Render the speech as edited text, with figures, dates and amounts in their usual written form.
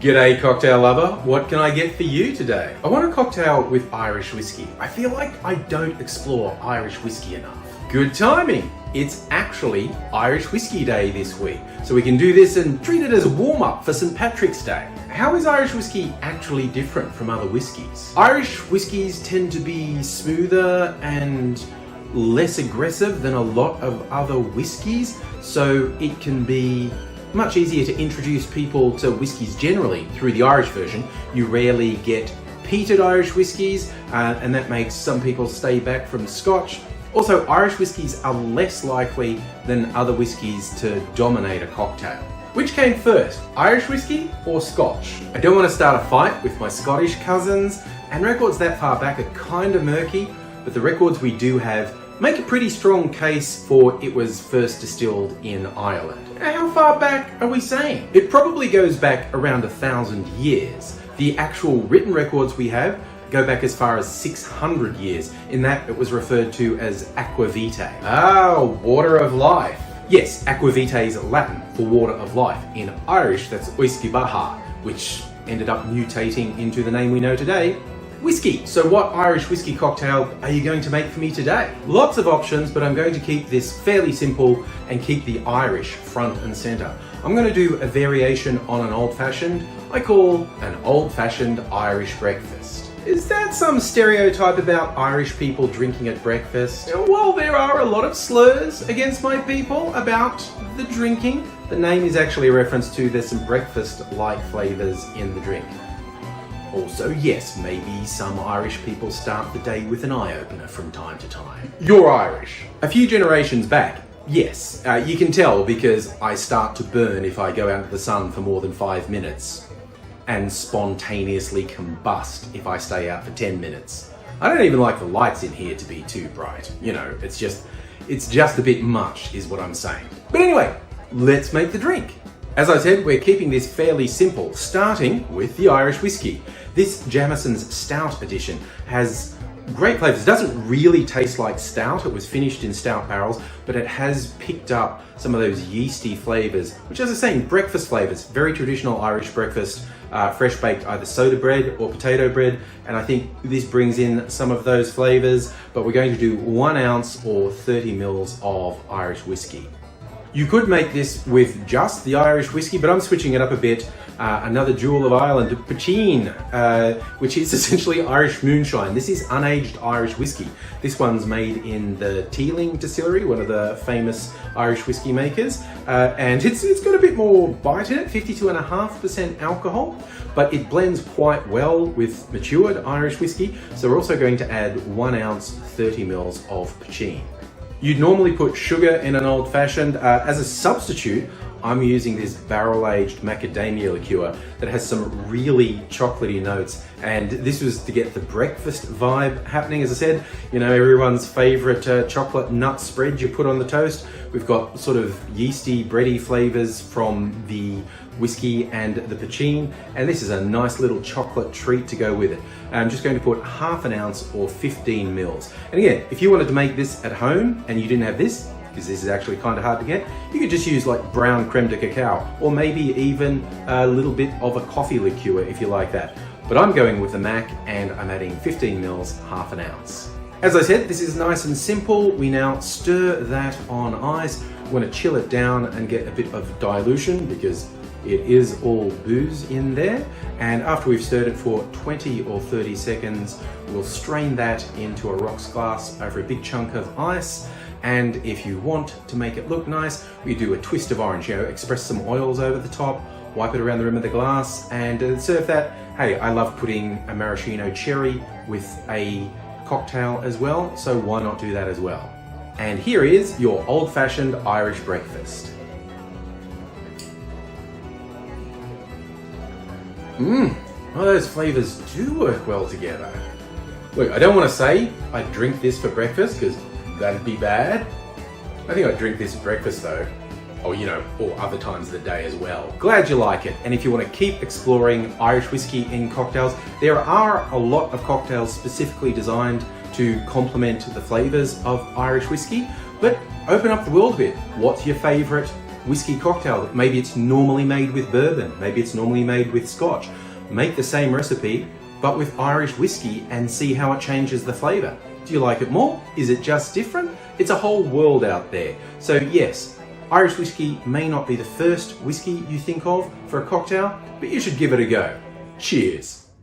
G'day cocktail lover, what can I get for you today? I want a cocktail with Irish whiskey. I feel like I don't explore Irish whiskey enough. Good timing! It's actually Irish Whiskey Day this week, so we can do this and treat it as a warm-up for St. Patrick's Day. How is Irish whiskey actually different from other whiskies? Irish whiskies tend to be smoother and less aggressive than a lot of other whiskies, so it can be much easier to introduce people to whiskies generally through the Irish version. You rarely get peated Irish whiskies, and that makes some people stay back from Scotch. Also, Irish whiskies are less likely than other whiskies to dominate a cocktail. Which came first, Irish whiskey or Scotch? I don't want to start a fight with my Scottish cousins, and records that far back are kind of murky, but the records we do have make a pretty strong case for it was first distilled in Ireland. How far back are we saying? It probably goes back around 1,000 years. The actual written records we have go back as far as 600 years. In that, it was referred to as aqua vitae. Ah, water of life. Yes, aqua vitae is Latin for water of life. In Irish, that's Uisci Baha, which ended up mutating into the name we know today, whiskey. So what Irish whiskey cocktail are you going to make for me today? Lots of options, but I'm going to keep this fairly simple and keep the Irish front and center. I'm going to do a variation on an old-fashioned I call an old-fashioned Irish breakfast. Is that some stereotype about Irish people drinking at breakfast? Well, there are a lot of slurs against my people about the drinking. The name is actually a reference to there's some breakfast-like flavours in the drink. Also, yes, maybe some Irish people start the day with an eye-opener from time to time. You're Irish. A few generations back, yes, you can tell because I start to burn if I go out into the sun for more than 5 minutes and spontaneously combust if I stay out for 10 minutes. I don't even like the lights in here to be too bright. You know, it's just a bit much is what I'm saying. But anyway, let's make the drink. As I said, we're keeping this fairly simple, starting with the Irish whiskey. This Jamieson's Stout edition has great flavours. It doesn't really taste like stout. It was finished in stout barrels, but it has picked up some of those yeasty flavours, which, as I was saying, breakfast flavours. Very traditional Irish breakfast, fresh baked either soda bread or potato bread, and I think this brings in some of those flavours, but we're going to do 1 ounce or 30 mils of Irish whiskey. You could make this with just the Irish whiskey, but I'm switching it up a bit. Another jewel of Ireland, Poitin, which is essentially Irish moonshine. This is unaged Irish whiskey. This one's made in the Teeling distillery, one of the famous Irish whiskey makers, and it's got a bit more bite in it, 52.5% alcohol, but it blends quite well with matured Irish whiskey. So we're also going to add 1 ounce, 30 mils of Poitin. You'd normally put sugar in an old-fashioned. As a substitute, I'm using this barrel-aged macadamia liqueur that has some really chocolatey notes, and this was to get the breakfast vibe happening. As I said, you know, everyone's favorite chocolate nut spread you put on the toast. We've got sort of yeasty, bready flavors from the whiskey and the Poitin, and this is a nice little chocolate treat to go with it. I'm just going to put 1/2 ounce or 15 mils. And again, if you wanted to make this at home and you didn't have this, because this is actually kind of hard to get, you could just use like brown creme de cacao, or maybe even a little bit of a coffee liqueur if you like that. But I'm going with the Mac, and I'm adding 15 mils, 1/2 ounce. As I said, this is nice and simple. We now stir that on ice. We want to chill it down and get a bit of dilution because it is all booze in there. And after we've stirred it for 20 or 30 seconds, we'll strain that into a rocks glass over a big chunk of ice. And if you want to make it look nice, we do a twist of orange, you know, express some oils over the top, wipe it around the rim of the glass, and serve that. Hey, I love putting a maraschino cherry with a cocktail as well, so why not do that as well? And here is your old-fashioned Irish breakfast. Well, those flavours do work well together. Look, I don't want to say I drink this for breakfast, because that'd be bad. I think I'd drink this for breakfast though. Or, you know, or other times of the day as well. Glad you like it. And if you want to keep exploring Irish whiskey in cocktails, there are a lot of cocktails specifically designed to complement the flavours of Irish whiskey. But open up the world a bit. What's your favourite whiskey cocktail. Maybe it's normally made with bourbon, maybe it's normally made with scotch. Make the same recipe, but with Irish whiskey and see how it changes the flavor. Do you like it more? Is it just different? It's a whole world out there. So yes, Irish whiskey may not be the first whiskey you think of for a cocktail, but you should give it a go. Cheers.